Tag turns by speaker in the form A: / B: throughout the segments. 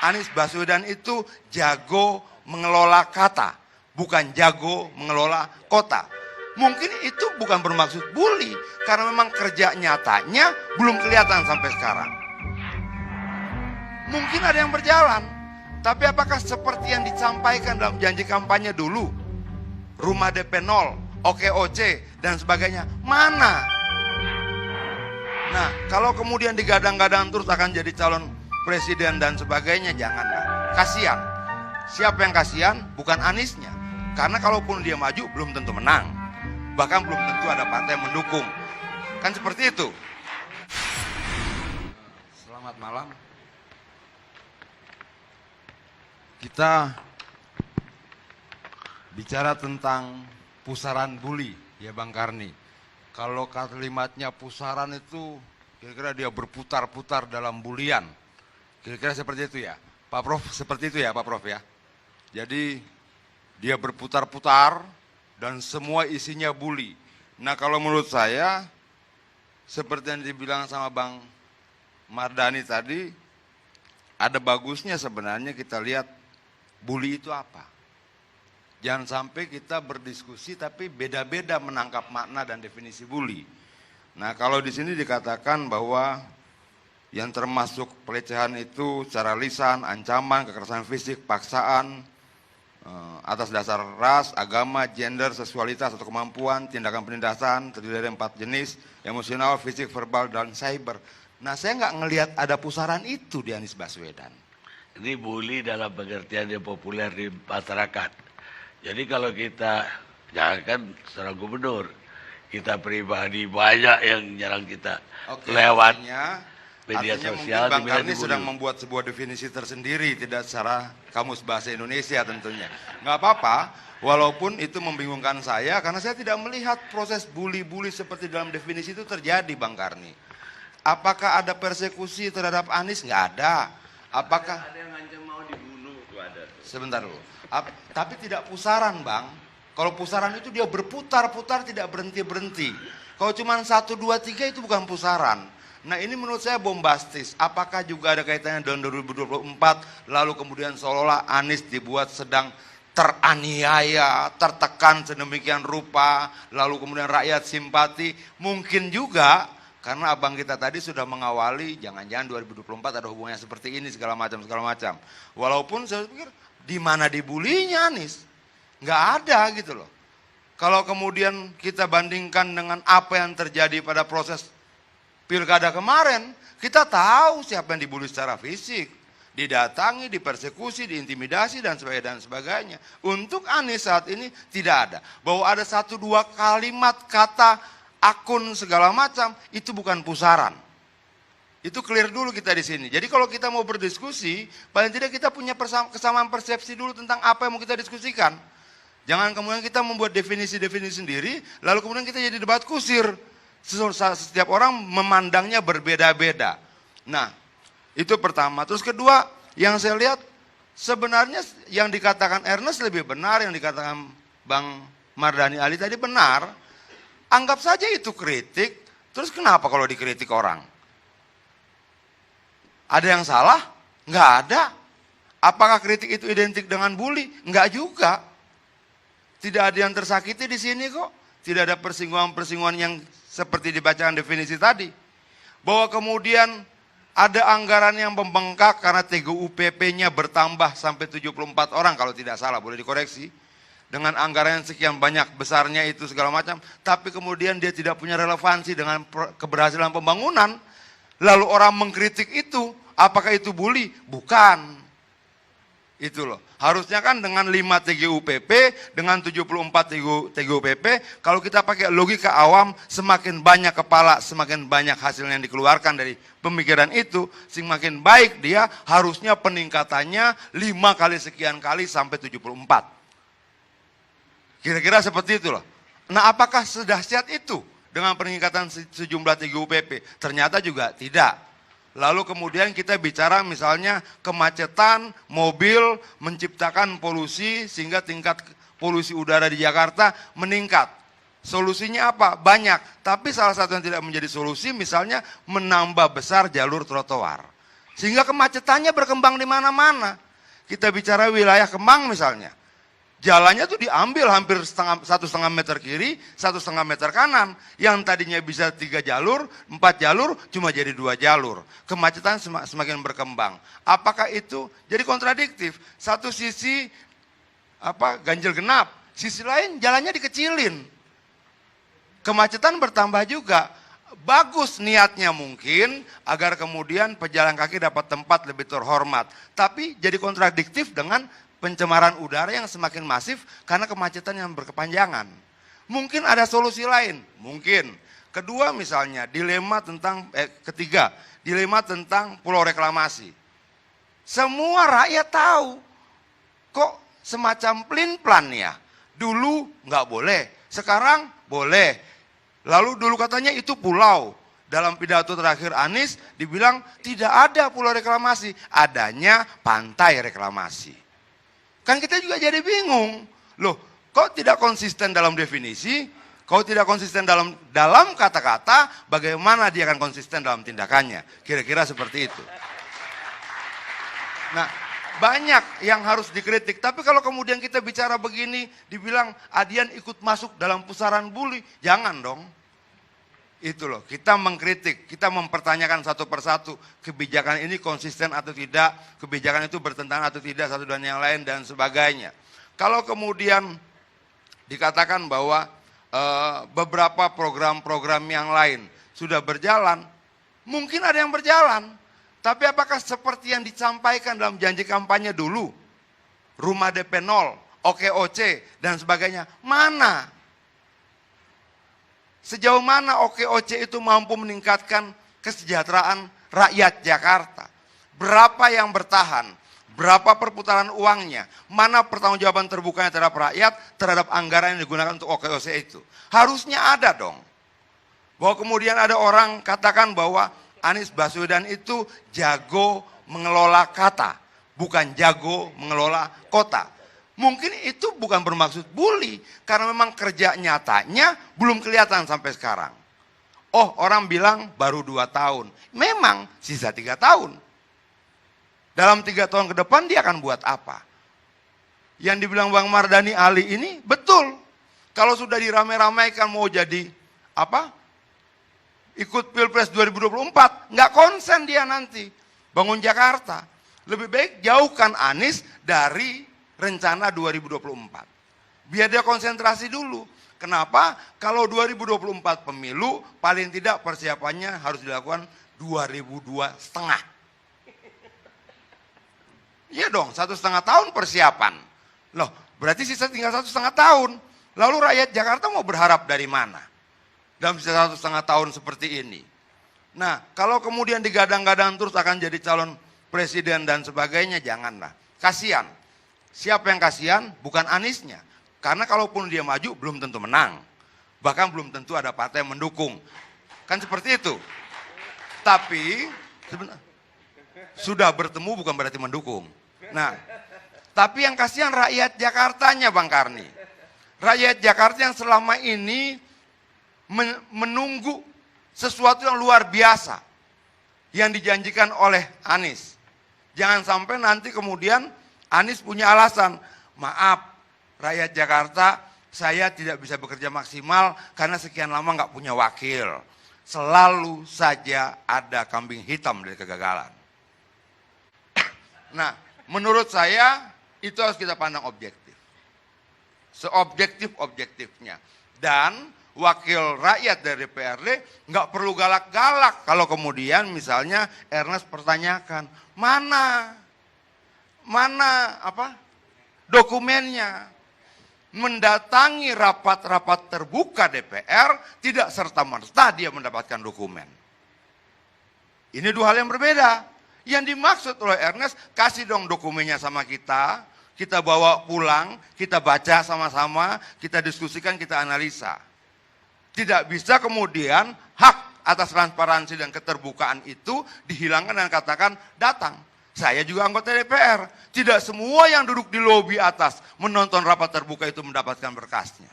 A: Anies Baswedan itu jago mengelola kata, bukan jago mengelola kota. Mungkin itu bukan bermaksud bully, karena memang kerja nyatanya belum kelihatan sampai sekarang. Mungkin ada yang berjalan, tapi apakah seperti yang disampaikan dalam janji kampanye dulu? Rumah DP 0, OKOC, dan sebagainya, mana? Nah, kalau kemudian digadang-gadang terus akan jadi calon presiden dan sebagainya, janganlah. Kasihan. Siapa yang kasihan? Bukan Aniesnya. Karena kalaupun dia maju, belum tentu menang. Bahkan belum tentu ada partai yang mendukung. Kan seperti itu. Selamat malam. Kita bicara tentang pusaran bully, ya Bang Karni. Kalau kalimatnya pusaran itu kira-kira dia berputar-putar dalam bulian. Kira-kira seperti itu ya, Pak Prof, seperti itu ya Pak Prof ya. Jadi dia berputar-putar dan semua isinya bully. Nah kalau menurut saya, seperti yang dibilang sama Bang Mardhani tadi, ada bagusnya sebenarnya kita lihat bully itu apa. Jangan sampai kita berdiskusi tapi beda-beda menangkap makna dan definisi bully. Nah kalau di sini dikatakan bahwa yang termasuk pelecehan itu secara lisan, ancaman, kekerasan fisik, paksaan, atas dasar ras, agama, gender, seksualitas atau kemampuan, tindakan penindasan terdiri dari 4 jenis, emosional, fisik, verbal, dan cyber. Nah saya nggak ngelihat ada pusaran itu di Anies Baswedan.
B: Ini bully dalam pengertian yang populer di masyarakat. Jadi kalau kita, jangankan seorang gubernur, kita pribadi banyak yang nyerang kita lewat media sosial.
A: Bang Karni sedang membuat sebuah definisi tersendiri, tidak secara kamus bahasa Indonesia tentunya. Nggak apa-apa, walaupun itu membingungkan saya, karena saya tidak melihat proses bully-bully seperti dalam definisi itu terjadi, Bang Karni. Apakah ada persekusi terhadap Anies? Nggak ada. Apakah
B: ada yang ngancam mau dibunuh? Ada.
A: Sebentar dulu. Tapi tidak pusaran, Bang. Kalau pusaran itu dia berputar-putar tidak berhenti-berhenti. Kalau cuma 1, 2, 3 itu bukan pusaran. Nah ini menurut saya bombastis. Apakah juga ada kaitannya dengan 2024 lalu kemudian seolah-olah Anies dibuat sedang teraniaya, tertekan sedemikian rupa, lalu kemudian rakyat simpati? Mungkin juga karena abang kita tadi sudah mengawali jangan-jangan 2024 ada hubungannya seperti ini segala macam. Walaupun saya pikir di mana dibulinya Anies? Nggak ada gitu loh. Kalau kemudian kita bandingkan dengan apa yang terjadi pada proses pilkada kemarin, kita tahu siapa yang dibully secara fisik, didatangi, dipersekusi, diintimidasi dan sebagainya. Untuk Anies saat ini tidak ada. Bahwa ada 1, 2 kalimat kata akun segala macam itu bukan pusaran. Itu clear dulu kita di sini. Jadi kalau kita mau berdiskusi, paling tidak kita punya kesamaan persepsi dulu tentang apa yang mau kita diskusikan. Jangan kemudian kita membuat definisi-definisi sendiri, lalu kemudian kita jadi debat kusir. Setiap orang memandangnya berbeda-beda. Nah, itu pertama. Terus kedua, yang saya lihat sebenarnya yang dikatakan Ernest lebih benar, yang dikatakan Bang Mardhani Ali tadi benar. Anggap saja itu kritik, terus kenapa kalau dikritik orang? Ada yang salah? Nggak ada. Apakah kritik itu identik dengan bully? Nggak juga. Tidak ada yang tersakiti di sini kok. Tidak ada persinggungan-persinggungan yang seperti dibacakan definisi tadi. Bahwa kemudian ada anggaran yang membengkak karena TGUPP-nya bertambah sampai 74 orang kalau tidak salah, boleh dikoreksi. Dengan anggaran yang sekian banyak besarnya itu segala macam. Tapi kemudian dia tidak punya relevansi dengan keberhasilan pembangunan. Lalu orang mengkritik itu, apakah itu bully? Bukan. Itu loh. Harusnya kan dengan 5 TGUPP, dengan 74 TGUPP, kalau kita pakai logika awam, semakin banyak kepala, semakin banyak hasil yang dikeluarkan dari pemikiran itu, semakin baik dia, harusnya peningkatannya 5 kali sekian kali sampai 74. Kira-kira seperti itu loh. Nah apakah sedahsyat itu dengan peningkatan sejumlah TGUPP? Ternyata juga tidak. Lalu kemudian kita bicara misalnya kemacetan, mobil menciptakan polusi sehingga tingkat polusi udara di Jakarta meningkat. Solusinya apa? Banyak. Tapi salah satu yang tidak menjadi solusi misalnya menambah besar jalur trotoar. Sehingga kemacetannya berkembang di mana-mana. Kita bicara wilayah Kemang misalnya. Jalannya tuh diambil hampir 1,5 meter kiri, 1,5 meter kanan. Yang tadinya bisa 3 jalur, 4 jalur, cuma jadi 2 jalur. Kemacetan semakin berkembang. Apakah itu jadi kontradiktif? Satu sisi ganjil genap, sisi lain jalannya dikecilin. Kemacetan bertambah juga. Bagus niatnya mungkin agar kemudian pejalan kaki dapat tempat lebih terhormat. Tapi jadi kontradiktif dengan pencemaran udara yang semakin masif karena kemacetan yang berkepanjangan. Mungkin ada solusi lain, mungkin. Kedua misalnya, ketiga, dilema tentang pulau reklamasi. Semua rakyat tahu, kok semacam pelin-pelan ya. Dulu nggak boleh, sekarang boleh. Lalu dulu katanya itu pulau. Dalam pidato terakhir Anies dibilang tidak ada pulau reklamasi, adanya pantai reklamasi. Kan kita juga jadi bingung. Loh, kok tidak konsisten dalam definisi? Kok tidak konsisten dalam kata-kata, bagaimana dia akan konsisten dalam tindakannya? Kira-kira seperti itu. Nah, banyak yang harus dikritik. Tapi kalau kemudian kita bicara begini, dibilang Adian ikut masuk dalam pusaran bully, jangan dong. Itu loh, kita mengkritik, kita mempertanyakan satu persatu, kebijakan ini konsisten atau tidak, kebijakan itu bertentangan atau tidak satu dan yang lain dan sebagainya. Kalau kemudian dikatakan bahwa beberapa program-program yang lain sudah berjalan, mungkin ada yang berjalan, tapi apakah seperti yang disampaikan dalam janji kampanye dulu, rumah DP 0, OKOC dan sebagainya, mana? Sejauh mana OKOC itu mampu meningkatkan kesejahteraan rakyat Jakarta? Berapa yang bertahan? Berapa perputaran uangnya? Mana pertanggungjawaban terbukanya terhadap rakyat, terhadap anggaran yang digunakan untuk OKOC itu? Harusnya ada dong. Bahwa kemudian ada orang katakan bahwa Anies Baswedan itu jago mengelola kata, bukan jago mengelola kota. Mungkin itu bukan bermaksud bully, karena memang kerja nyatanya belum kelihatan sampai sekarang. Oh, orang bilang baru 2 tahun. Memang sisa 3 tahun. Dalam 3 tahun ke depan dia akan buat apa? Yang dibilang Bang Mardhani Ali ini betul. Kalau sudah dirame-ramaikan mau jadi ikut Pilpres 2024, nggak konsen dia nanti bangun Jakarta. Lebih baik jauhkan Anies dari rencana 2024. Biar dia konsentrasi dulu. Kenapa? Kalau 2024 pemilu, paling tidak persiapannya harus dilakukan 2002 setengah. Iya dong, 1,5 tahun persiapan. Loh, berarti sisa tinggal 1,5 tahun. Lalu rakyat Jakarta mau berharap dari mana? Dalam sisa 1,5 tahun seperti ini. Nah, kalau kemudian digadang-gadang terus akan jadi calon presiden dan sebagainya, janganlah. Kasihan. Siapa yang kasihan? Bukan Aniesnya. Karena kalaupun dia maju, belum tentu menang. Bahkan belum tentu ada partai yang mendukung. Kan seperti itu. Tapi, sudah bertemu bukan berarti mendukung. Nah, tapi yang kasihan rakyat Jakartanya, Bang Karni. Rakyat Jakarta yang selama ini menunggu sesuatu yang luar biasa yang dijanjikan oleh Anies. Jangan sampai nanti kemudian Anies punya alasan, maaf rakyat Jakarta, saya tidak bisa bekerja maksimal karena sekian lama nggak punya wakil. Selalu saja ada kambing hitam dari kegagalan. Nah, menurut saya itu harus kita pandang objektif. Seobjektif-objektifnya. Dan wakil rakyat dari DPRD nggak perlu galak-galak kalau kemudian misalnya Ernest pertanyakan, mana dokumennya. Mendatangi rapat-rapat terbuka DPR tidak serta-merta dia mendapatkan dokumen. Ini 2 hal yang berbeda. Yang dimaksud oleh Ernest, kasih dong dokumennya sama kita bawa pulang, kita baca sama-sama, kita diskusikan, kita analisa. Tidak bisa kemudian hak atas transparansi dan keterbukaan itu dihilangkan dan katakan datang. Saya juga anggota DPR. Tidak semua yang duduk di lobi atas menonton rapat terbuka itu mendapatkan berkasnya.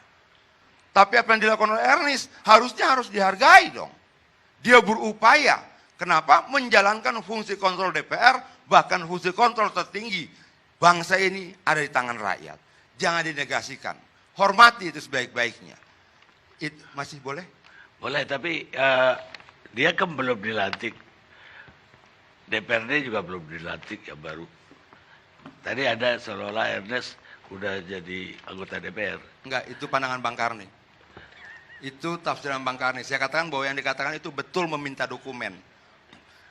A: Tapi apa yang dilakukan oleh Ernest harus dihargai dong. Dia berupaya Kenapa? Menjalankan fungsi kontrol DPR, bahkan fungsi kontrol tertinggi bangsa ini ada di tangan rakyat. Jangan dinegasikan. Hormati itu sebaik-baiknya. Masih boleh?
B: Boleh, tapi dia kan belum dilantik. DPRD juga belum dilantik yang baru. Tadi ada seolah-olah Ernest udah jadi anggota DPR.
A: Enggak, itu pandangan Bang Karni. Itu tafsiran Bang Karni. Saya katakan bahwa yang dikatakan itu betul meminta dokumen.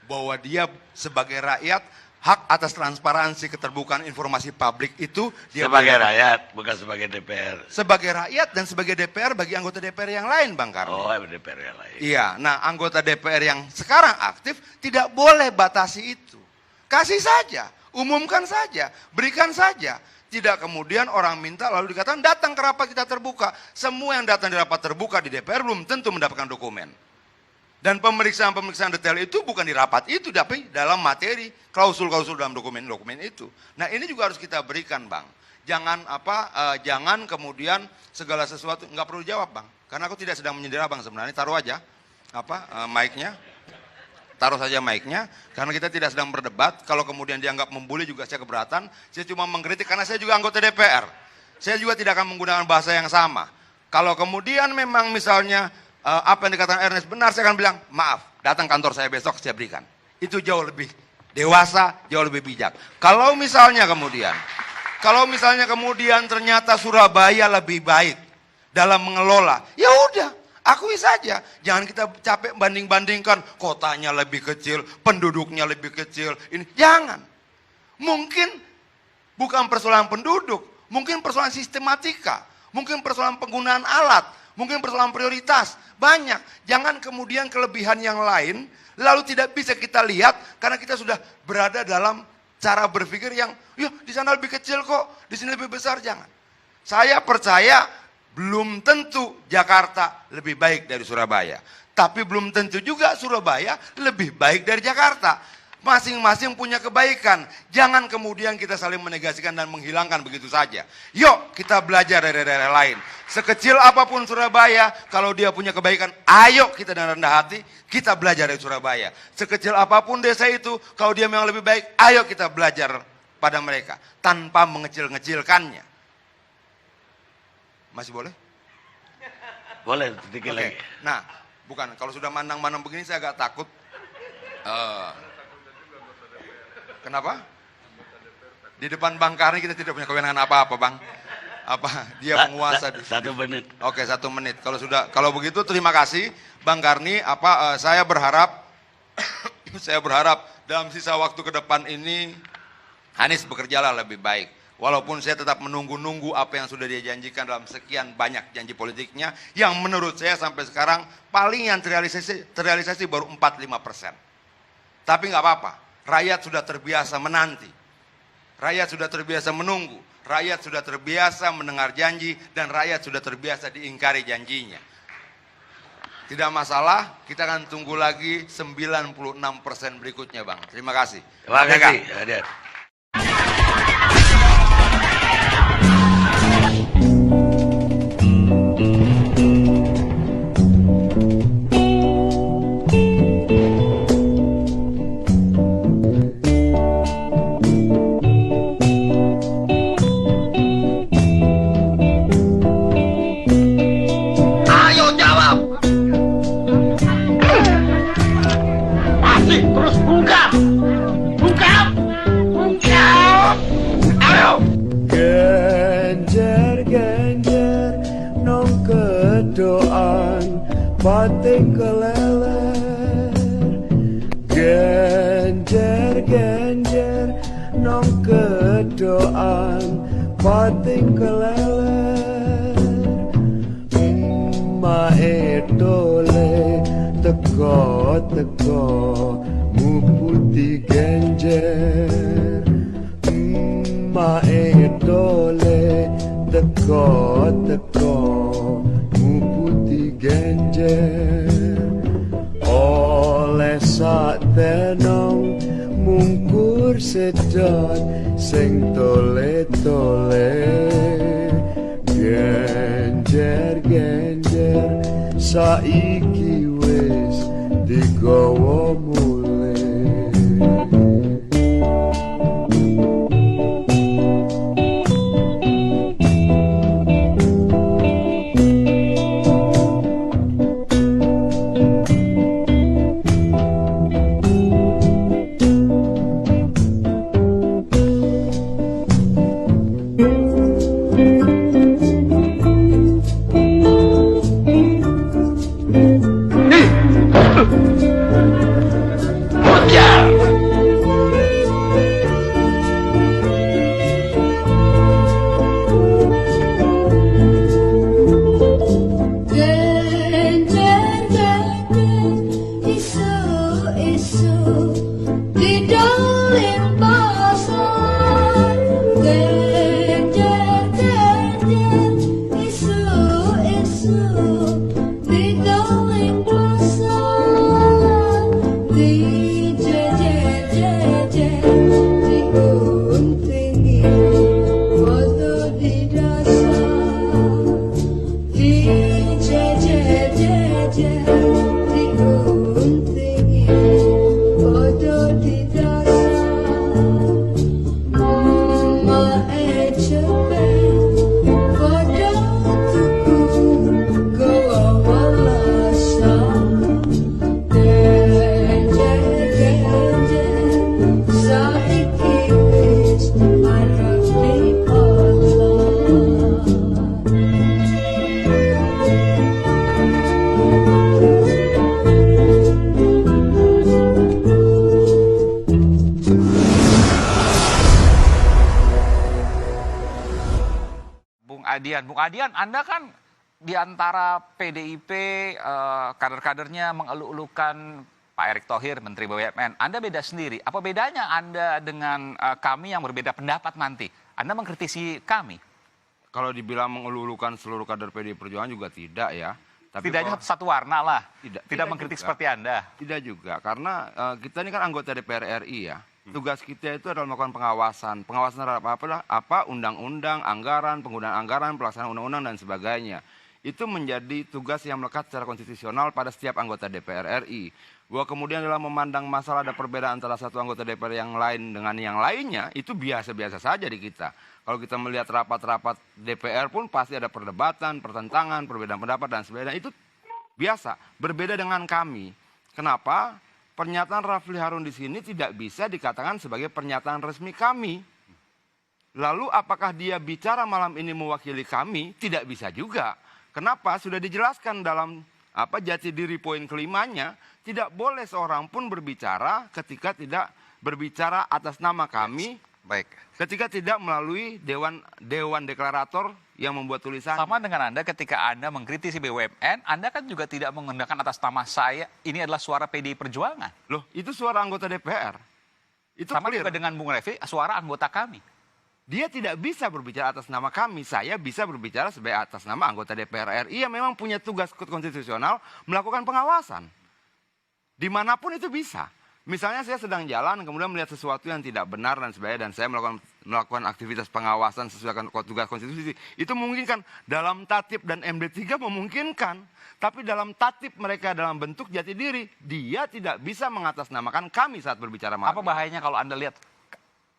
A: Bahwa dia sebagai rakyat, hak atas transparansi keterbukaan informasi publik itu dia
B: sebagai rakyat, bukan sebagai DPR.
A: Sebagai rakyat dan sebagai DPR bagi anggota DPR yang lain, Bang Karni.
B: Oh, DPR yang lain.
A: Iya, nah anggota DPR yang sekarang aktif tidak boleh batasi itu. Kasih saja, umumkan saja, berikan saja. Tidak kemudian orang minta lalu dikatakan datang ke rapat kita terbuka. Semua yang datang di rapat terbuka di DPR belum tentu mendapatkan dokumen. Dan pemeriksaan-pemeriksaan detail itu bukan di rapat itu, tapi dalam materi, klausul-klausul dalam dokumen-dokumen itu. Nah ini juga harus kita berikan, Bang. Jangan kemudian segala sesuatu, nggak perlu jawab, Bang. Karena aku tidak sedang menyindir Bang sebenarnya, taruh aja mic-nya. Taruh saja mic-nya, karena kita tidak sedang berdebat. Kalau kemudian dianggap membuli juga saya keberatan. Saya cuma mengkritik karena saya juga anggota DPR. Saya juga tidak akan menggunakan bahasa yang sama. Kalau kemudian memang misalnya apa yang dikatakan Ernest benar, saya akan bilang maaf, datang kantor saya besok saya berikan. Itu jauh lebih dewasa, jauh lebih bijak. Kalau misalnya kemudian ternyata Surabaya lebih baik dalam mengelola, ya udah, akui saja. Jangan kita capek banding-bandingkan, kotanya lebih kecil, penduduknya lebih kecil. Ini jangan. Mungkin bukan persoalan penduduk, mungkin persoalan sistematika, mungkin persoalan penggunaan alat, mungkin persoalan prioritas. Banyak. Jangan kemudian kelebihan yang lain lalu tidak bisa kita lihat karena kita sudah berada dalam cara berpikir yang di sana lebih kecil kok, di sini lebih besar. Jangan. Saya percaya belum tentu Jakarta lebih baik dari Surabaya. Tapi belum tentu juga Surabaya lebih baik dari Jakarta. Masing-masing punya kebaikan. Jangan kemudian kita saling menegasikan dan menghilangkan begitu saja. Yuk kita belajar dari daerah lain. Sekecil apapun Surabaya, kalau dia punya kebaikan, ayo kita dengan rendah hati, kita belajar dari Surabaya. Sekecil apapun desa itu, kalau dia memang lebih baik, ayo kita belajar pada mereka. Tanpa mengecil-ngecilkannya. Masih boleh?
B: Boleh, sedikit lagi.
A: Nah, bukan, kalau sudah mandang-mandang begini saya agak takut. Kenapa? Di depan Bang Karni kita tidak punya kewenangan apa-apa, Bang. Dia penguasa.
B: Satu menit.
A: Oke, 1 menit. Kalau begitu terima kasih Bang Karni. Saya berharap dalam sisa waktu ke depan ini Anies bekerjalah lebih baik. Walaupun saya tetap menunggu-nunggu apa yang sudah dia janjikan dalam sekian banyak janji politiknya, yang menurut saya sampai sekarang paling yang terrealisasi baru 4-5%. Tapi nggak apa-apa. Rakyat sudah terbiasa menanti, rakyat sudah terbiasa menunggu, rakyat sudah terbiasa mendengar janji, dan rakyat sudah terbiasa diingkari janjinya. Tidak masalah, kita akan tunggu lagi 96% berikutnya, Bang. Terima kasih.
B: Terima kasih, hadir.
C: Batik keleler, genjer nong kedoan, batik keleler. Mae dole teko mu putih genjer. Mae dole teko mu putih genjer. Oleh sak tenong mungkur sedot sing tole-tole. Genjer saiki wis digawa mulih.
D: Adian. Bung Adian, Anda kan di antara PDIP, kader-kadernya mengeluh-elukan Pak Erick Thohir, Menteri BUMN. Anda beda sendiri. Apa bedanya Anda dengan kami yang berbeda pendapat nanti? Anda mengkritisi kami.
A: Kalau dibilang mengelulukan seluruh kader PDI Perjuangan juga tidak ya. Tapi
D: Setidaknya
A: kalau-
D: satu warna lah.
A: Tidak
D: Tidak mengkritik
A: juga.
D: seperti Anda.
A: Tidak juga, karena kita ini kan anggota DPR RI ya. Tugas kita itu adalah melakukan pengawasan. Pengawasan terhadap apa undang-undang, anggaran, penggunaan anggaran, pelaksanaan undang-undang dan sebagainya. Itu menjadi tugas yang melekat secara konstitusional pada setiap anggota DPR RI. Bahwa kemudian dalam memandang masalah ada perbedaan antara satu anggota DPR yang lain dengan yang lainnya, itu biasa-biasa saja di kita. Kalau kita melihat rapat-rapat DPR pun pasti ada perdebatan, pertentangan, perbedaan pendapat dan sebagainya. Itu biasa, berbeda dengan kami. Kenapa? Pernyataan Rafli Harun di sini tidak bisa dikatakan sebagai pernyataan resmi kami. Lalu apakah dia bicara malam ini mewakili kami? Tidak bisa juga. Kenapa? Sudah dijelaskan dalam jati diri poin kelimanya, tidak boleh seorang pun berbicara ketika tidak berbicara atas nama kami,
D: Baik.
A: ketika tidak melalui dewan deklarator yang membuat tulisan.
D: Sama dengan Anda ketika Anda mengkritisi BUMN, Anda kan juga tidak menggunakan atas nama saya, ini adalah suara PDI Perjuangan.
A: Loh, itu suara anggota DPR. Itu
D: Sama
A: clear.
D: juga dengan Bung Refli, suara anggota kami.
A: Dia tidak bisa berbicara atas nama kami. Saya bisa berbicara sebagai atas nama anggota DPR RI yang memang punya tugas konstitusional melakukan pengawasan. Dimanapun itu bisa. Misalnya saya sedang jalan, kemudian melihat sesuatu yang tidak benar dan sebagainya, dan saya melakukan aktivitas pengawasan sesuai dengan tugas konstitusi. Itu memungkinkan. Dalam tatip dan MD3 memungkinkan. Tapi dalam tatip mereka dalam bentuk jati diri, dia tidak bisa mengatasnamakan kami saat berbicara malam
D: Apa
A: ini.
D: bahayanya kalau Anda lihat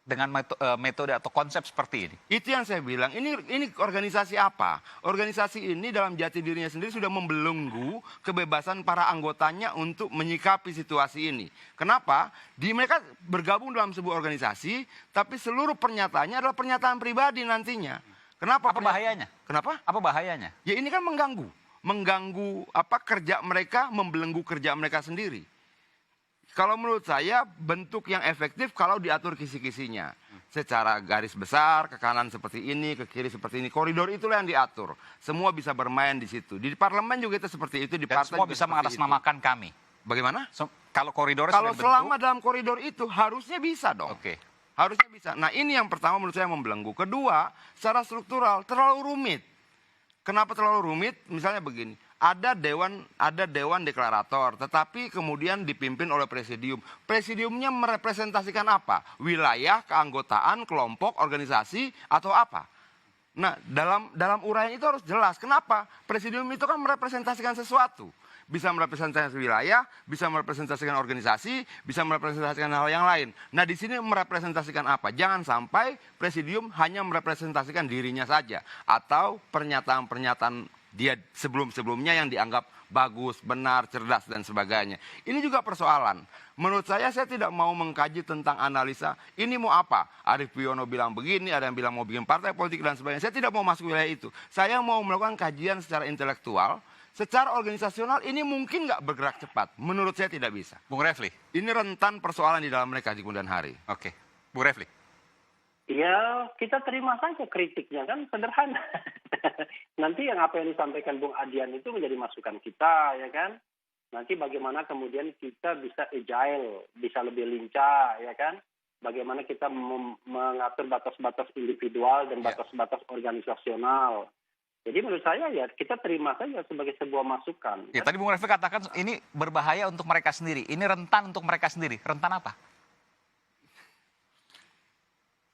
D: dengan metode atau konsep seperti ini?
A: Itu yang saya bilang, ini organisasi apa? Organisasi ini dalam jati dirinya sendiri sudah membelenggu kebebasan para anggotanya untuk menyikapi situasi ini. Kenapa? Mereka bergabung dalam sebuah organisasi, tapi seluruh pernyataannya adalah pernyataan pribadi nantinya. Kenapa?
D: Apa bahayanya?
A: Kenapa?
D: Apa bahayanya?
A: Ya ini kan mengganggu kerja mereka, membelenggu kerja mereka sendiri. Kalau menurut saya bentuk yang efektif kalau diatur kisi-kisinya. Secara garis besar, ke kanan seperti ini, ke kiri seperti ini. Koridor itulah yang diatur. Semua bisa bermain di situ. Di parlemen juga itu seperti itu, di
D: Dan
A: partai
D: semua
A: juga
D: bisa
A: seperti
D: mengatasnamakan kami.
A: itu. Bagaimana?
D: Kalau koridornya
A: Kalau
D: sudah dibentuk,
A: selama dalam koridor itu harusnya bisa dong.
D: oke.
A: Harusnya bisa. Nah ini yang pertama menurut saya membelenggu. Kedua, secara struktural terlalu rumit. Kenapa terlalu rumit? Misalnya begini. Ada dewan deklarator, tetapi kemudian dipimpin oleh presidium. Presidiumnya merepresentasikan apa? Wilayah, keanggotaan, kelompok, organisasi, atau apa? Nah, dalam uraian itu harus jelas. Kenapa? Presidium itu kan merepresentasikan sesuatu. Bisa merepresentasikan wilayah, bisa merepresentasikan organisasi, bisa merepresentasikan hal yang lain. Nah, di sini merepresentasikan apa? Jangan sampai presidium hanya merepresentasikan dirinya saja. Atau pernyataan-pernyataan dia sebelum-sebelumnya yang dianggap bagus, benar, cerdas, dan sebagainya. Ini juga persoalan. Menurut saya tidak mau mengkaji tentang analisa, ini mau apa? Arief Puyono bilang begini, ada yang bilang mau bikin partai politik, dan sebagainya. Saya tidak mau masuk wilayah itu. Saya mau melakukan kajian secara intelektual, secara organisasional ini mungkin nggak bergerak cepat. Menurut saya tidak bisa.
D: Bung Refli,
A: Ini rentan persoalan di dalam mereka di kemudian hari.
D: oke. Bung Refli.
E: Ya, kita terima saja kritiknya kan sederhana. Nanti apa yang disampaikan Bung Adian itu menjadi masukan kita, ya kan? Nanti bagaimana kemudian kita bisa agile, bisa lebih lincah, ya kan? Bagaimana kita mengatur batas-batas individual dan batas-batas organisasional. Jadi menurut saya ya kita terima saja sebagai sebuah masukan.
D: Ya, tadi Bung Refli katakan ini berbahaya untuk mereka sendiri. Ini rentan untuk mereka sendiri. Rentan apa?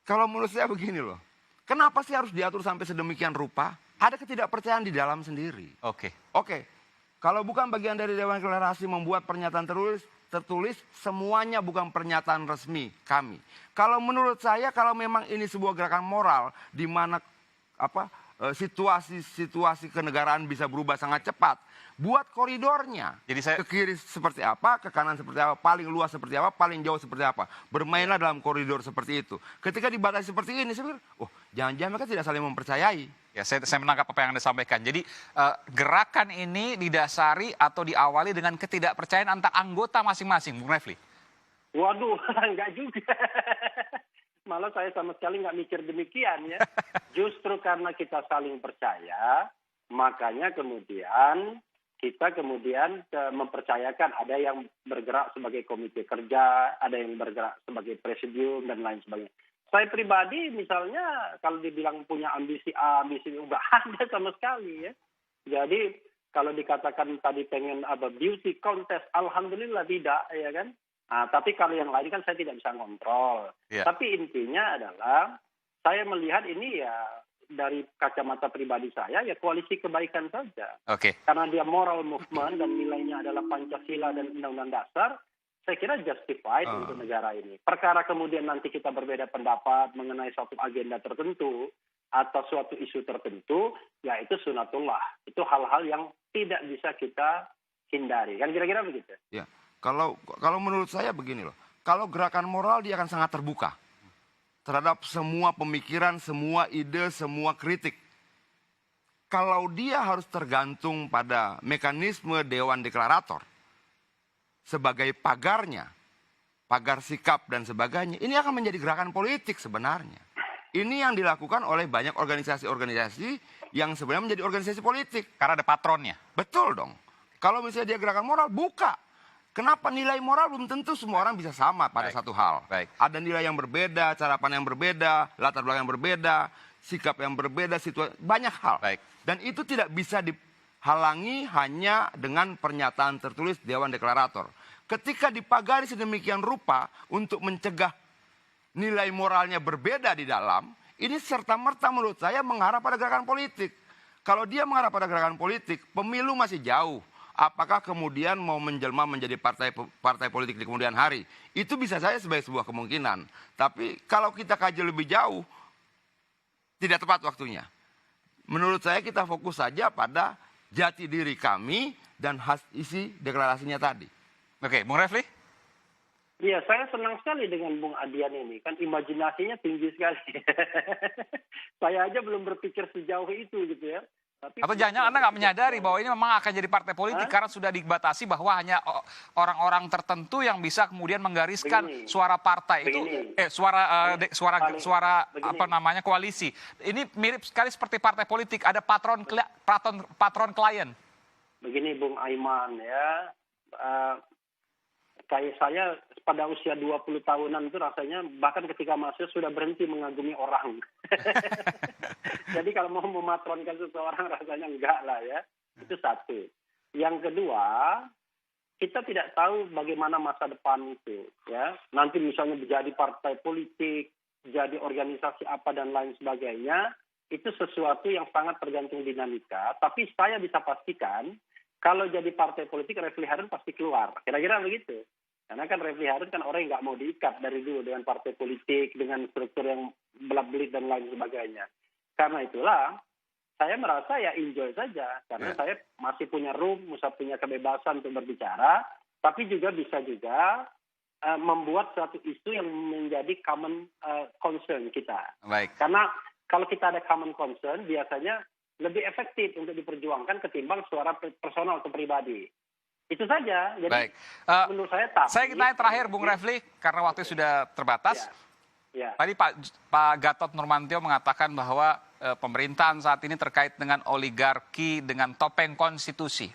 A: Kalau menurut saya begini loh. Kenapa sih harus diatur sampai sedemikian rupa? Ada ketidakpercayaan di dalam sendiri.
D: Oke.
A: Oke, kalau bukan bagian dari Dewan Deklarasi membuat pernyataan tertulis, semuanya bukan pernyataan resmi kami. Kalau menurut saya, kalau memang ini sebuah gerakan moral, di mana situasi kenegaraan bisa berubah sangat cepat, buat koridornya.
D: Jadi saya-
A: ke kiri seperti apa, ke kanan seperti apa, paling luas seperti apa, paling jauh seperti apa. Bermainlah dalam koridor seperti itu. Ketika dibatasi seperti ini, saya pikir, jangan-jangan mereka tidak saling mempercayai.
D: Ya, saya menangkap apa yang Anda sampaikan. Jadi gerakan ini didasari atau diawali dengan ketidakpercayaan antar anggota masing-masing, Bung Refli.
E: Waduh, enggak juga. malah saya sama sekali nggak mikir demikian ya. Justru karena kita saling percaya, makanya kemudian kita mempercayakan ada yang bergerak sebagai komite kerja, ada yang bergerak sebagai presidium dan lain sebagainya. Saya pribadi misalnya kalau dibilang punya ambisi A, ambisi B, nggak ada sama sekali ya. Jadi kalau dikatakan tadi pengen beauty contest, alhamdulillah tidak ya kan. Nah, tapi kalau yang lain kan saya tidak bisa kontrol.
D: Yeah.
E: Tapi intinya adalah saya melihat ini ya dari kacamata pribadi saya ya koalisi kebaikan saja.
D: Oke.
E: Karena dia moral movement dan nilainya adalah Pancasila dan Undang-Undang Dasar, saya kira justified untuk negara ini. Perkara kemudian nanti kita berbeda pendapat mengenai suatu agenda tertentu atau suatu isu tertentu, ya itu sunatullah. Itu hal-hal yang tidak bisa kita hindari. Kan kira-kira begitu.
A: Ya, kalau menurut saya begini loh. Kalau gerakan moral dia akan sangat terbuka terhadap semua pemikiran, semua ide, semua kritik. Kalau dia harus tergantung pada mekanisme Dewan Deklarator sebagai pagarnya, pagar sikap dan sebagainya, ini akan menjadi gerakan politik sebenarnya. Ini yang dilakukan oleh banyak organisasi-organisasi yang sebenarnya menjadi organisasi politik.
D: Karena ada patronnya.
A: Betul dong. Kalau misalnya dia gerakan moral, buka. Kenapa nilai moral belum tentu semua orang bisa sama pada satu hal.
D: Baik.
A: Ada nilai yang berbeda, cara pandang yang berbeda, latar belakang yang berbeda, sikap yang berbeda, situasi, banyak hal.
D: Baik.
A: Dan itu tidak bisa dihalangi hanya dengan pernyataan tertulis Dewan Deklarator. Ketika dipagari sedemikian rupa untuk mencegah nilai moralnya berbeda di dalam, ini serta-merta menurut saya mengarah pada gerakan politik. Kalau dia mengarah pada gerakan politik, pemilu masih jauh. Apakah kemudian mau menjelma menjadi partai politik di kemudian hari? Itu bisa saya sebagai sebuah kemungkinan. Tapi kalau kita kaji lebih jauh, tidak tepat waktunya. Menurut saya kita fokus saja pada jati diri kami dan isi deklarasinya tadi.
D: Oke, Bung Refli?
E: Iya, saya senang sekali dengan Bung Adian ini. Kan imajinasinya tinggi sekali. Saya aja belum berpikir sejauh itu gitu ya. Tapi
D: Atau jangan-jangan Anda nggak menyadari bahwa ini memang akan jadi partai politik karena sudah dibatasi bahwa hanya orang-orang tertentu yang bisa kemudian menggariskan
E: Begini.
D: suara partai
E: Begini.
D: itu suara
E: Begini.
D: apa namanya koalisi. Ini mirip sekali seperti partai politik, ada patron klien.
E: Begini Bung Aiman ya, kayak saya pada usia 20 tahunan itu rasanya bahkan ketika masih sudah berhenti mengagumi orang. Jadi kalau mau mematronkan seseorang rasanya enggak lah ya. Itu satu. Yang kedua, kita tidak tahu bagaimana masa depan itu ya. Nanti misalnya menjadi partai politik, jadi organisasi apa dan lain sebagainya, itu sesuatu yang sangat tergantung dinamika. Tapi saya bisa pastikan kalau jadi partai politik Refli Harun pasti keluar. Kira-kira begitu. Karena kan Refli Harun kan orang yang nggak mau diikat dari dulu dengan partai politik, dengan struktur yang belak-belit dan lain sebagainya. Karena itulah saya merasa ya enjoy saja. Karena saya masih punya room, masih punya kebebasan untuk berbicara, tapi juga bisa juga membuat suatu isu yang menjadi common concern kita.
D: Baik.
E: Karena kalau kita ada common concern, biasanya lebih efektif untuk diperjuangkan ketimbang suara personal atau pribadi. Itu saja. Jadi
D: Baik.
E: menurut saya tapi.
D: Saya tanya terakhir Bung Refli karena waktu sudah terbatas.
E: Ya.
D: Tadi Pak Gatot Nurmantio mengatakan bahwa pemerintahan saat ini terkait dengan oligarki dengan topeng konstitusi.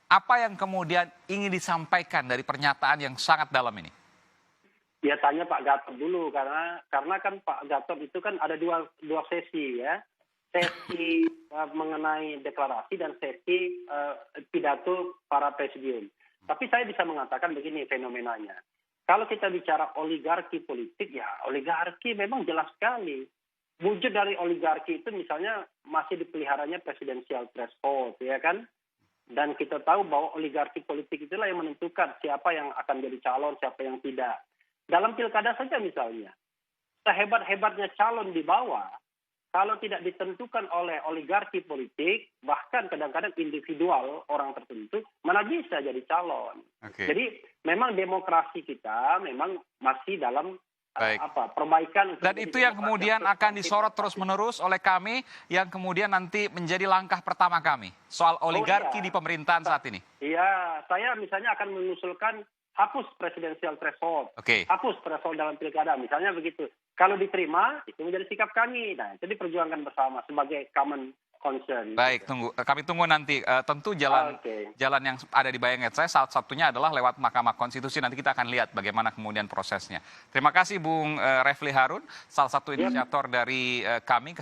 D: Apa yang kemudian ingin disampaikan dari pernyataan yang sangat dalam ini?
E: Ya tanya Pak Gatot dulu karena kan Pak Gatot itu kan ada dua sesi ya. Sesi mengenai deklarasi dan sesi pidato para presidium. Tapi saya bisa mengatakan begini fenomenanya. Kalau kita bicara oligarki politik, ya oligarki memang jelas sekali. Wujud dari oligarki itu misalnya masih dipeliharanya presidensial threshold, ya kan? Dan kita tahu bahwa oligarki politik itulah yang menentukan siapa yang akan jadi calon, siapa yang tidak. Dalam pilkada saja misalnya, sehebat-hebatnya calon di bawah, kalau tidak ditentukan oleh oligarki politik, bahkan kadang-kadang individual orang tertentu, mana bisa jadi calon.
D: Oke.
E: Jadi memang demokrasi kita memang masih dalam perbaikan.
D: Dan itu yang kemudian akan disorot terus-menerus oleh kami, yang kemudian nanti menjadi langkah pertama kami, soal oligarki di pemerintahan saat ini.
E: Iya, saya misalnya akan mengusulkan hapus presidensial threshold,
D: Oke.
E: hapus threshold dalam pilkada, misalnya begitu. Kalau diterima, itu menjadi sikap kami. Nah, itu diperjuangkan bersama sebagai common concern.
D: Baik, kami tunggu nanti. Tentu jalan yang ada di bayangan saya salah satunya adalah lewat Mahkamah Konstitusi. Nanti kita akan lihat bagaimana kemudian prosesnya. Terima kasih Bung Refli Harun, salah satu inisiator dari kami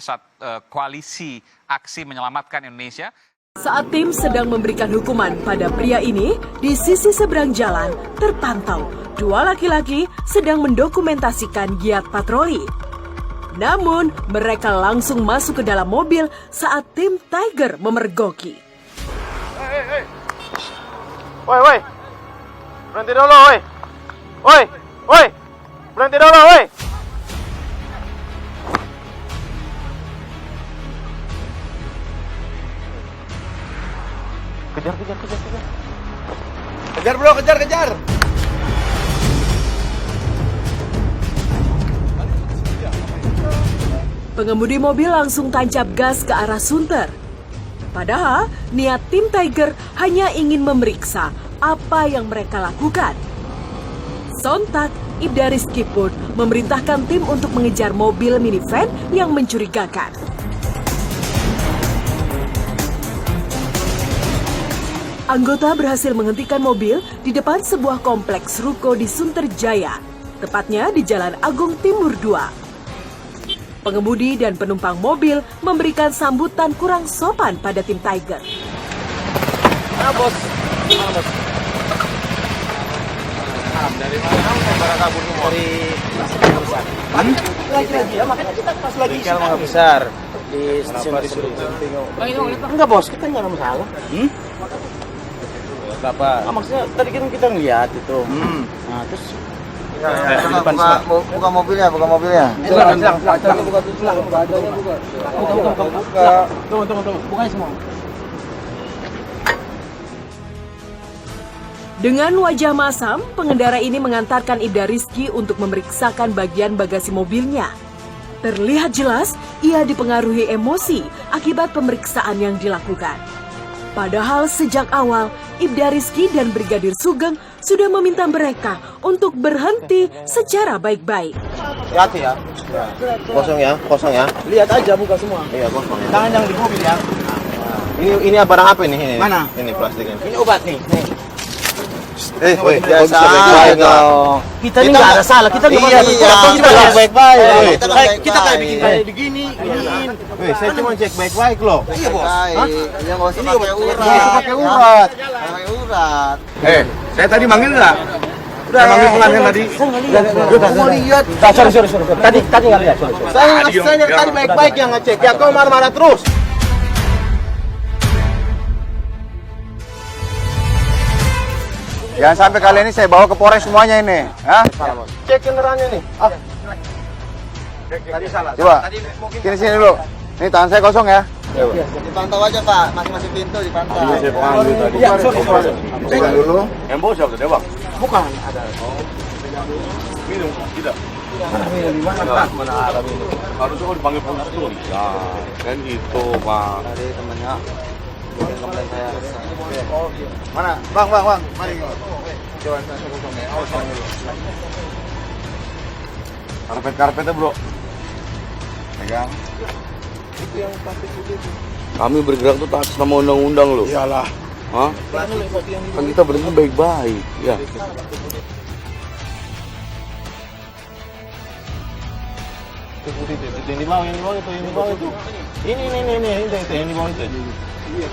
D: koalisi aksi menyelamatkan Indonesia.
F: Saat tim sedang memberikan hukuman pada pria ini, di sisi seberang jalan terpantau dua laki-laki sedang mendokumentasikan giat patroli. Namun, mereka langsung masuk ke dalam mobil saat tim Tiger memergoki.
G: Woi, berhenti dulu, woi. Woi, berhenti dulu, woi. Kejar. Kejar bro, kejar.
F: Pengemudi mobil langsung tancap gas ke arah Sunter. Padahal niat tim Tiger hanya ingin memeriksa apa yang mereka lakukan. Sontak, Ibda Rizky pun memerintahkan tim untuk mengejar mobil minivan yang mencurigakan. Anggota berhasil menghentikan mobil di depan sebuah kompleks ruko di Sunterjaya, tepatnya di Jalan Agung Timur 2. Pengemudi dan penumpang mobil memberikan sambutan kurang sopan pada tim Tiger.
G: Bos. Dari mana barang kabur semua? Dari besar. Lagi ya, makanya kita pas lagi Mangga Besar di stasiun Enggak bos, kita nggak ada masalah. Berapa? Maksudnya tadi kan kita ngeliat itu. Nah terus
H: buka mobilnya.
G: Silakan. Buka. Tunggu. Bukain semua.
F: Dengan wajah masam, pengendara ini mengantarkan Ibda Rizky untuk memeriksakan bagian bagasi mobilnya. Terlihat jelas ia dipengaruhi emosi akibat pemeriksaan yang dilakukan. Padahal sejak awal, Ibda Rizky dan Brigadir Sugeng sudah meminta mereka untuk berhenti secara baik-baik.
G: Hati ya. Kosong ya. Lihat aja buka semua. Iya, kosong. Tangan yang di mobil ya. Ini barang apa ini? Mana? Ini plastik ini. Ini obat nih.
H: Biasa dong.
G: Kita ini nggak ada salah. Kita
H: Kita baik-baik.
G: Kita kayak bikin kayak begini. Saya cuma cek baik-baik loh.
H: Iya bos. Yang bos ini
G: Pakai urat.
H: Saya tadi manggil nggak? Udah manggil pelanggan tadi.
G: Mau lihat. Sorry. Tadi nggak lihat. Saya tadi baik-baik yang ngecek. Ya kau marah-marah terus.
H: Jangan sampai kali ini saya bawa ke Polres semuanya ini.
G: Cek kendaraannya nih.
H: Tadi salah. Coba. Sini dulu. Ini tangan saya kosong ya.
G: Dipantau aja Pak. Masing-masing pintu dipantau.
H: Iya, saya panggil tadi. Iya, cek dulu.
B: Embo siapa tuh, Bang?
G: Bukan ada.
B: Minum, tidak.
G: Minum di mana Pak?
B: Mana ada minum? Harusnya kau dipanggil polisi. Nah, kan gitu, Bang.
H: Tadi temannya komplain saya. Mana? Bang. Mari. Coba saya kosong ya. Karpetnya, Bro. Pegang.
B: Kami bergerak tuh atas nama undang-undang loh.
H: Iyalah.
B: Hah? Kan kita berhenti baik-baik, ya.
G: Yang di bawah itu. Ini yang di bawah itu. Iya.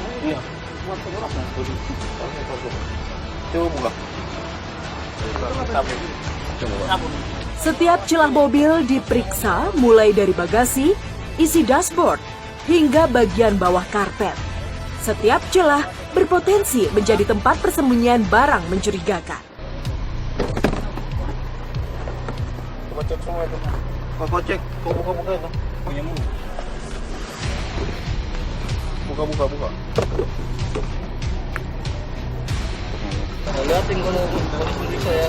B: Coba buka.
F: Setiap celah mobil diperiksa mulai dari bagasi, isi dashboard, hingga bagian bawah karpet. Setiap celah berpotensi menjadi tempat persembunyian barang mencurigakan.
G: Coba cek semua itu. Kau cek, kau buka itu. Punyamu. Buka. Lihatin kalau polisi saya.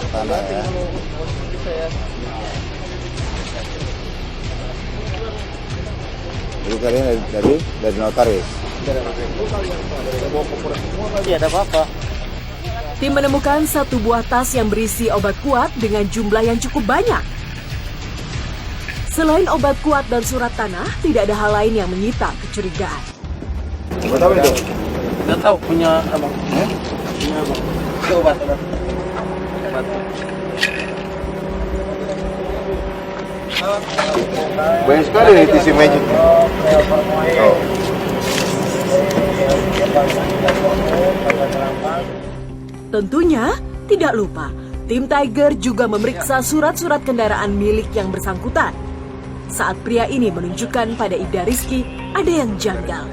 H: Tanah ya. Jadi kalian dari notaris.
G: Iya, ada apa-apa.
F: Tim menemukan satu buah tas yang berisi obat kuat dengan jumlah yang cukup banyak. Selain obat kuat dan surat tanah, tidak ada hal lain yang menyita kecurigaan.
G: Nggak tahu punya abang. Punya abang. Itu obat.
H: Banyak sekali nih TC Magic.
F: Tentunya tidak lupa, tim Tiger juga memeriksa surat-surat kendaraan milik yang bersangkutan. Saat pria ini menunjukkan pada Ibda Rizky ada yang janggal,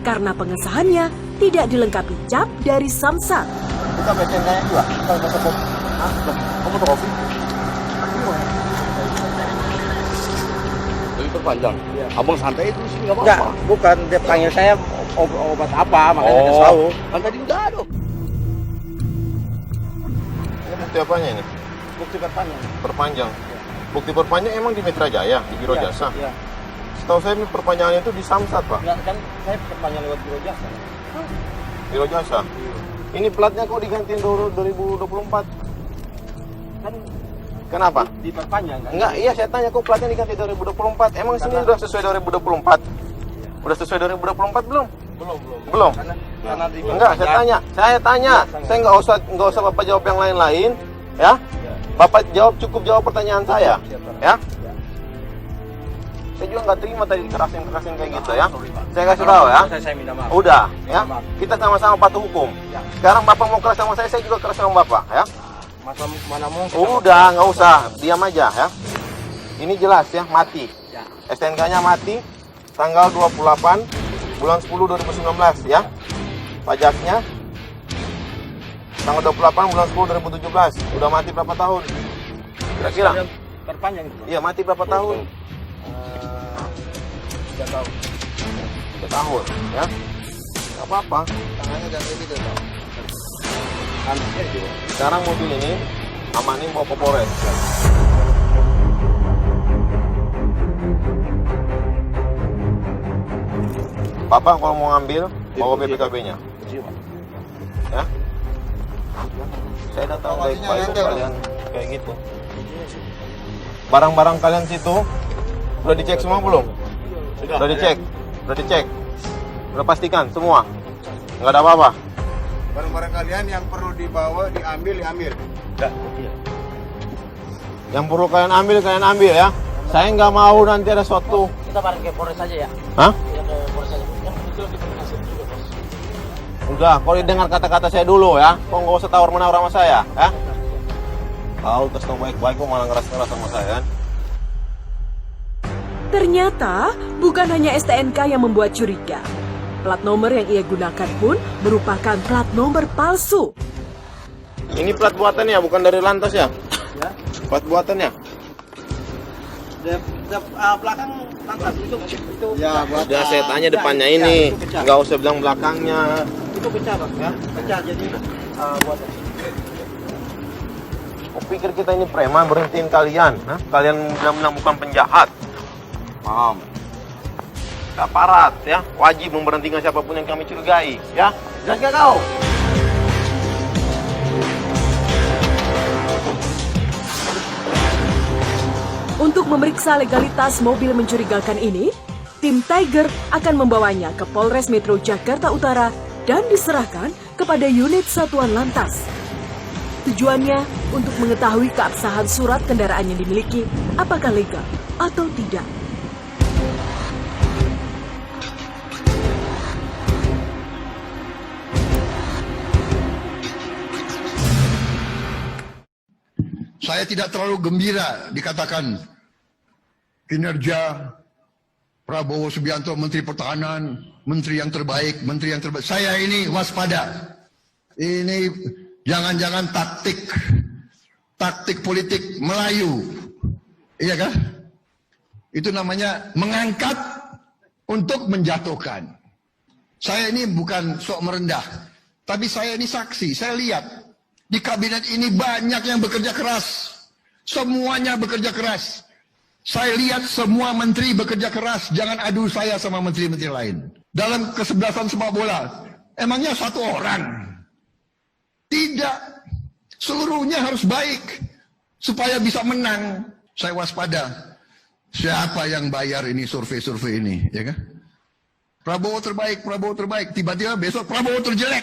F: karena pengesahannya tidak dilengkapi cap dari Samsat.
H: Kita bacain kayak juga. Kita baca kopi. Kamu tuh kopi. Itu panjang. Abang santai itu sih nggak
G: Enggak,
H: apa-apa.
G: bukan. Dia panggil saya obat apa, makanya saya tahu.
H: Kan tadi udah ada. Ini bukti apanya ini?
G: Bukti perpanjang.
H: Perpanjang. Bukti perpanjang emang di Mitra Jaya, di Biro Jasa.
G: Iya.
H: Setahu saya ini perpanjangan itu di Samsat, Pak.
G: Enggak, kan saya perpanjang lewat Biro Jasa.
H: Biro Jasa. Ini platnya kok digantiin 2024?
G: Kan
H: Kenapa?
G: diperpanjang kan?
H: Enggak, iya saya tanya kok platnya diganti 2024. Emang sini udah sesuai 2024? Udah sesuai 2024 belum? Belum.
G: Karena
H: Enggak, saya tanya. Saya nggak usah Bapak jawab yang lain-lain, ya. Bapak cukup jawab pertanyaan saya, ya. Saya juga nggak terima tadi dikerasin kayak gitu ya. Saya kasih tahu ya.
G: Saya minta maaf.
H: Udah, ya. Kita sama-sama patuh hukum. Sekarang Bapak mau keras sama saya juga keras sama Bapak, ya.
G: Masa mana mungkin?
H: Udah, nggak usah, diam aja ya. Ini jelas ya, mati. STNK-nya mati, tanggal 28 bulan 10 2019 ya. Pajaknya tanggal 28 bulan 10 2017. Udah mati berapa tahun? Kira-kira?
G: Perpanjang itu.
H: Iya, mati berapa tahun?
G: 3 tahun.
H: 3 tahun ya. Gak apa-apa.
G: Tangannya dan lebih tuh.
H: Sekarang mobil ini amanin mau ke Polres. Bapak kalau mau ngambil, bawa BPKB-nya. Ya. Saya udah tahu baik-baik kalian kayak gitu. Barang-barang kalian situ udah dicek semua belum? Udah dicek. Udah pastikan semua. Nggak ada apa-apa.
I: Barang-barang kalian yang perlu dibawa, diambil.
H: Yang perlu kalian ambil ya. Saya nggak mau nanti ada suatu.
G: Kita bareng ke Polres aja ya.
H: Hah?
G: Ya ke Polres aja. Yang itu diperkenalkan juga, Bos.
H: Udah, kalau dengar kata-kata saya dulu ya. Kok nggak usah tawar-menawar sama saya, ya? Tahu terus baik-baik kok malah ngeras-ngeras sama saya kan?
F: Ternyata bukan hanya STNK yang membuat curiga. Plat nomor yang ia gunakan pun merupakan plat nomor palsu.
H: Ini plat buatannya, bukan dari lantas ya?
G: Ya.
H: Plat buatannya?
G: Belakang lantas itu.
I: Ya,
H: Udah saya tanya depannya ini, nggak usah bilang belakangnya.
G: Itu pecah, Bang. Ya, pecah jadi buatan.
H: Kok pikir kita ini preman berhentiin kalian? Hah? Kalian benar-benar bukan penjahat. Paham? Aparat ya, wajib memberhentikan siapapun yang kami curigai, ya. Jelas gak kau?
F: Untuk memeriksa legalitas mobil mencurigakan ini, tim Tiger akan membawanya ke Polres Metro Jakarta Utara dan diserahkan kepada unit Satuan Lantas. Tujuannya untuk mengetahui keabsahan surat kendaraan yang dimiliki, apakah legal atau tidak.
J: Saya tidak terlalu gembira dikatakan kinerja Prabowo Subianto, Menteri Pertahanan, Menteri yang terbaik. Saya ini waspada. Ini jangan-jangan taktik politik Melayu. Iya kan? Itu namanya mengangkat untuk menjatuhkan. Saya ini bukan sok merendah, tapi saya ini saksi, saya lihat. Di kabinet ini banyak yang bekerja keras. Semuanya bekerja keras. Saya lihat semua menteri bekerja keras. Jangan adu saya sama menteri-menteri lain. Dalam kesebelasan sepak bola, emangnya satu orang? Tidak. Seluruhnya harus baik. Supaya bisa menang. Saya waspada. Siapa yang bayar ini survei-survei ini? Ya kan? Prabowo terbaik. Tiba-tiba besok Prabowo terjelek.